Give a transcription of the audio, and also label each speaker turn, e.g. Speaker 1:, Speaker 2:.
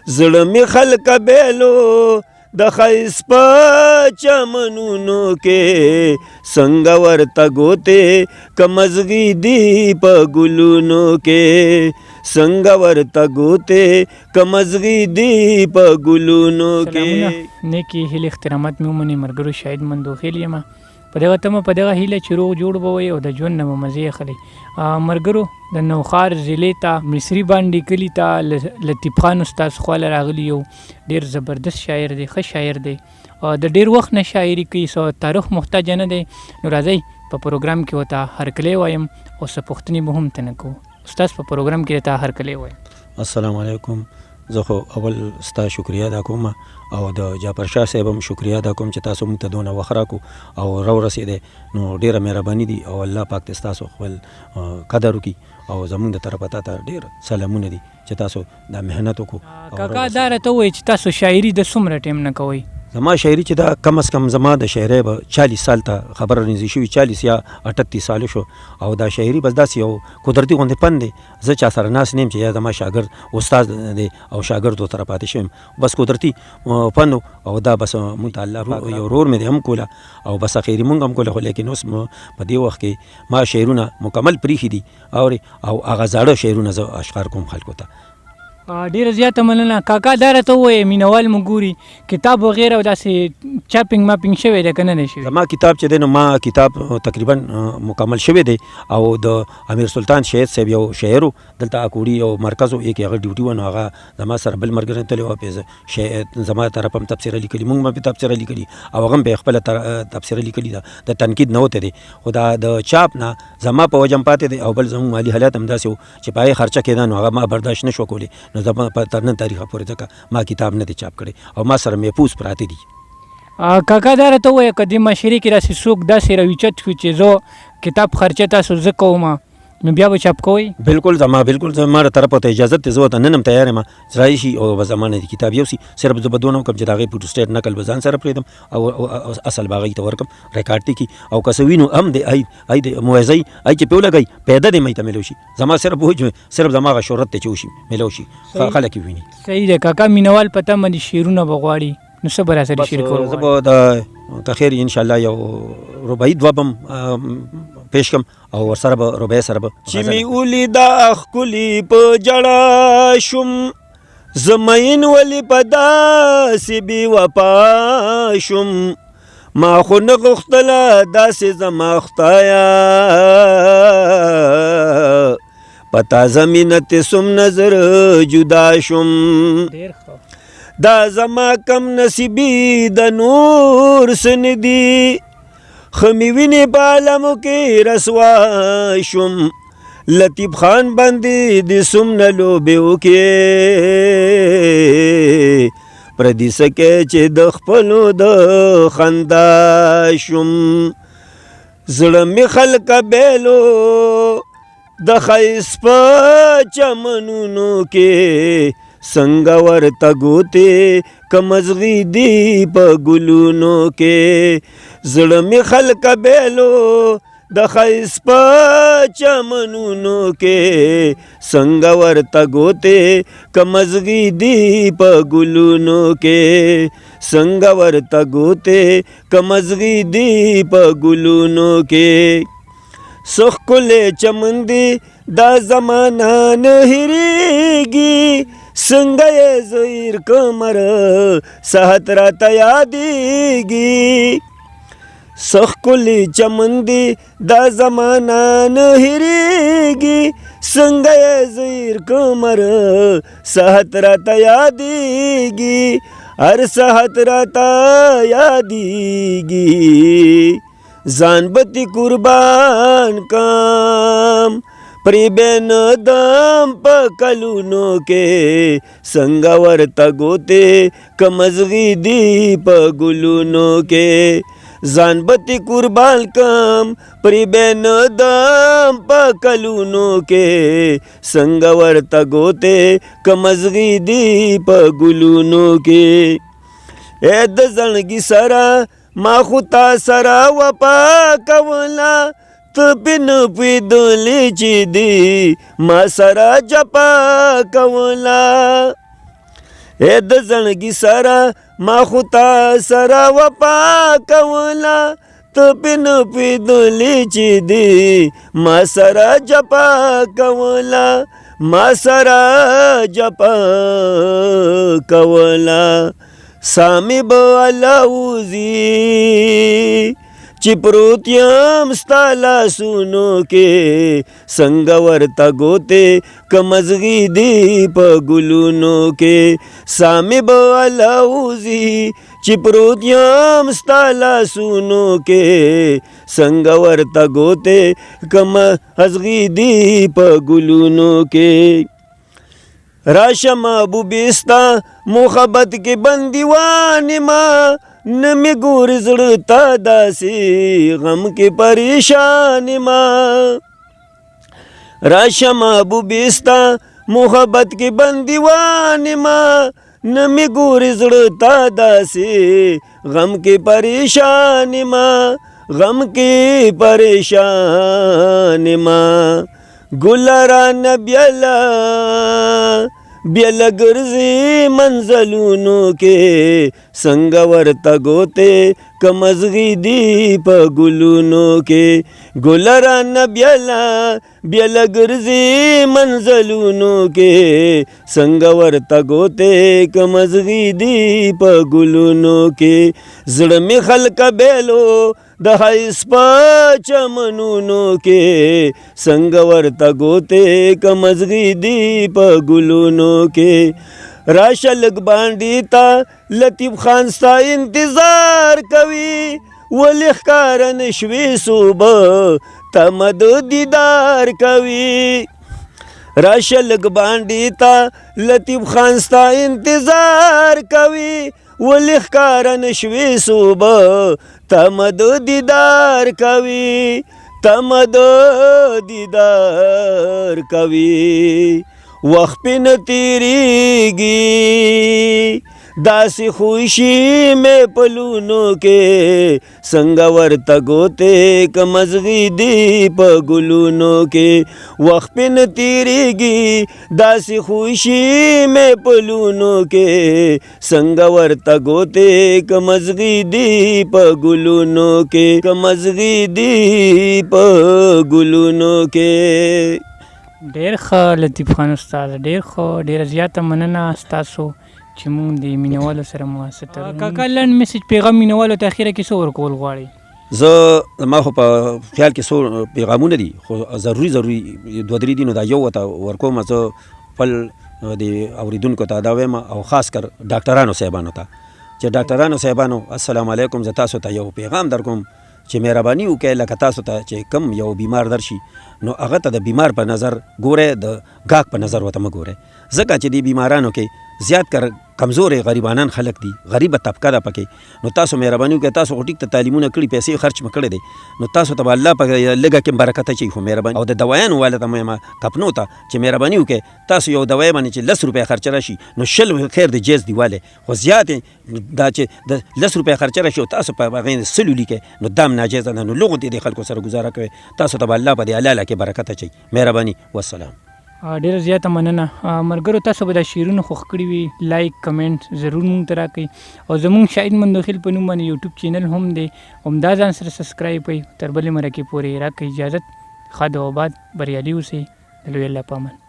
Speaker 1: زړه می خلق بیلو د خیس په چمنونو کې څنګه ورته ګوتې کمزغي دی په ګلونو کې څنګه ورته ګوتې کمزغي دی په ګلونو کې.
Speaker 2: نیکی هیله احترامات مې ومني ملګرو شاهد مندوخیل یم په دغه تمه په دغه هیله چې روغ جوړ به وي او د ژوند نه به مزې اخلي. ملګرو د نوښار ضلع ته مصري بانډې کلي ته لطیف خان استاد خواله راغلی یو ډېر زبردست شاعر دی، ښه شاعر دی، د ډېر وخت نه شاعري کوي، سو تاریخ محتاج نه دی. نو راځئ په پروګرام کې ورته هرکلی وایم او څه پوښتنې به هم ترنه کوو. استاد په پروګرام کې ته هرکلی وایم.
Speaker 1: السلام علیکم. زه خو اول ستا شکریا ادا کوم او د جعفر شاه صاحب هم شکریا ادا کوم چې تاسو موږ ته دونه وخت راکړو او راورسېدی. نو ډېره مهرباني دي او الله پاک دې ستاسو خپل قدر وکړي او زموږ د طرفه ته ډېر سلامونه دي چې تاسو دا محنت وکړو.
Speaker 2: کاکا دا راته ووایي چې تاسو شاعري د څومره ټایم نه کوئ؟
Speaker 1: زما شاعري چې دا کم از کم زما د شاعرۍ به 40 سال ته خبره نږدې شوي، 40 یا 38 سال شو. او دا شاعري بس داسې یو قدرتي غوندې فن دی. زه چا سره ناست نه یم چې یا زما شاګرد استاد دی او شاګردو سره پاتې شوی یم، بس قدرتي فن او دا بس مونږ ته الله یو ورور مې دی هم کوله او بس اخري مونږ هم کوله. خو لیکن اوس په دې وخت کې ما شعرونه مکمل پریښي دي او هغه زاړه شعرونه زه اشعار کوم خلکو ته.
Speaker 2: ډیره زیاته مننه کاکا. دا راته ووایه مینوال مو ګوري کتاب وغیره داسې چاپینګ ماپینګ شوی دی که نه دی شوی؟
Speaker 1: زما کتاب چې دی نو ما کتاب تقریبا مکمل شوی دی او د امیر سلطان شهید صاحب یو شاعر دلته اکوړي یو مرکز و کې هغه ډیوټي و، نو هغه زما سره بل ملګری تللی و، پې شاعر زما طرف هم تبصره لیکلي، مونږ هم پې تبصره لیکلي او هغه هم پې خپله تبصره لیکلي ده. د تنقید نه وته دی، خو دا د چاپ نه زما په وجه هم پاتې دی او بل زموږ مالي حالات هم داسې و چې په هغې خرچه کېده نو هغه ما برداشت نه شو کولی. نو زما په تر نن تاریخه پورې ځکه ما کتاب نه دی چاپ کړی او ما سره محفوظ پراته دي.
Speaker 2: کاکا دا راته ووایه که دې معاشرې کې داسې څوک داسې راویچت کړي چې زه کتاب خرچه تاسو زه کوم نو بیا به چاپ کوئ؟
Speaker 1: بالکل زما له طرفه ته اجازت دی، زه ورته نن هم تیار یم چې راشي او به زما نه د کتاب یوسي. صرف زه به دونه وکړم چې د هغې فوټوسټیټ نقل به ځان سره پرېږدم او اصل به هغې ته ورکړم ریکارډ دې کړي او که څه وینو هم دی ای د موعظه ای چې پې ولګوي پیدا دی مې ته میلو شي. زما صرف زما هغه شهرت دی چې وشي میلو شي خلک یې ویني.
Speaker 2: صحیح دی کاکا. مینوال په تمه دي شعرونه به غواړي نو څه به راسره شعر کول؟
Speaker 1: زه به د که خیر انشاءالله یو رباعي دوه به پیش کم او ورسره به رباعي سره به چې مې ولیده ښکلي په جړه شوم زمین ولې په داسې بې وفا شوم ما خو نه غوښتله داسې زما خدایه په تازه مینه تې سوم نظر جدا شوم دا زما کم نصیبی د نور سن دی خمی وینې په عالمو کې رسوا شوم لطیف خان باندې د سوم نه لوبې وکې پردي سکې چې د خپلو د خندا شوم زړه مې خلقه بیلو د ښایست په چمنونو کې څنګه ورته ګوتې کمزغي دی په ګلونو کې زړه مې خلقه بیلو د ښایست په چمنونو کې څنګه ورته ګوتې کمزغي دی په ګلونو کې څنګه ورته ګوتې کمزغي دی په ګلونو کې څه ښکلی چمن دی دا زمانه نه هېرېږي څنګه یې زیر کمر صحت راته یادېږي څه ښکلی چمن دی دا زمانه نه هېرېږي څنګه یې زیر کمر صحت راته یادېږي هر صحت راته یادېږي ځان به دې قربان کم پرې بې ندم په کلونو کې څنګه ورته ګوتې کمزغي دی په ګلونو کې ځان به دې قربان کم پرې بې ندم په کلونو کې څنګه ورته ګوتې کمزغي دی په ګلونو کې اے د زړګي سره ما خو تا سره وفا کوله ته پې نه پوهېدلې چې دی ما سره جفا کوله اے د زړګي سره ما خو تا سره وفا کوله ته پې نه پوهېدلې چې دی ما سره جفا کوله ما سره جفا کوله سامې به الوزي چې پروت یم ستا لاسونو کې څنګه ورته ګوتې که مزغي دي په ګلونو کې سامې به الوزي چې پروت یم ستا لاسونو کې څنګه ورته ګوتې که مزغي دي په ګلونو کې راشه محبوبې ستا محبت کې بندیوان ما نه مې ګورې زړه ته داسې غم کې پریشان ما راشه محبوبې ستا محبت کې بندیوان ما نه مې ګورې زړه ته داسې غم کې پریشان ما غم کې پریشان ما ګله رانه بیله بیله ګرځي منزلونو کې څنګه ورته ګوتې که مزغي دي په ګلونو کې ګله رانه بیله ګرځي منزلونو کې څنګه ورته ګوتې که مزغي دي په ګلونو کې زړه مې خلکه بیلو د حیث په چمنونو کې څنګه ورته ګوتې که مزغي دي په ګلونو کې راشه لږ باندې تا لطیف خان ستا انتظار کوي ولې ښکاره نشوې صوبه تمه د دیدار کوي راشه لږ باندې تا لطیف خان ستا انتظار کوي ولې ښکاره نشوې صوبه تمه د دیدار کوي تمه د دیدار کوي وخت پې نه تېرېږي داسې خوشي مې په لونو کې څنګه ورته ګوتې که مزغي دي په ګلونو کې وخت پې نه تېرېږي داسې خوشي مې په لونو کې څنګه ورته ګوتې که مزغي دي په ګلونو کې که مزغي دي په ګلونو کې
Speaker 2: ډېر ښه لطیف خان استاد ډېر ښه ډېره زیاته مننه ستاسو چې مونږ د مینوالو سره مو واسطه کاکا لنډ میسج پیغام مینوالو ته اخیره کې څه ورکول غواړئ
Speaker 1: زه ما خو په خیال کې څو پیغامونه دي خو ضروري دوه درې دي نو دا یو ورته ورکوم زه خپل د اورېدونکو ته دا وایم او خاص کر ډاکټرانو صاحبانو ته چې ډاکټرانو صاحبانو السلام علیکم زه تاسو ته یو پیغام درکوم چې مهرباني وکړئ لکه تاسو ته چې کم یو بیمار درشي نو هغه ته د بیمار په نظر ګورئ د ګاک په نظر ورته مه ګورئ ځکه چې دې بیمارانو کې زیات کر کمزورې غریبانان خلک دي غریبه طبقه ده پکې نو تاسو مهرباني وکړئ تاسو خو ټیک ته تعلیمونه کړي پیسې خرچ مه کړی دی نو تاسو ته به الله په لږه کې برکت اچوي خو مهرباني او د دوایانو والا ته مې کپنو ته چې مهرباني وکړئ تاسو یو دوای باندې چې 10 روپۍ خرچه راشي نو 100 خیر دی جیز دیواله خو زیات دا چې د 10 روپۍ خرچه راشي او تاسو په هغې سلو لیکئ نو دام ناجیزه ده نو لغو دې خلکو سره ګزاره کوئ تاسو ته به الله په دې حلاله کې برکت اچوي مهرباني والسلام
Speaker 2: ډېره زیاته مننه ملګرو تاسو به دا شعرونه خوښ کړي وي لایک کمنټ ضرور مونږ ته راکړئ او زمونږ شاهد مندوخیل په نوم باندې یوټیوب چینل هم دی همدا ځان سره سبسکرایب کړئ تر بلې مرکې پورې راکړئ اجازت ښه د آباد بریالي اوسئ د لوی الله په امان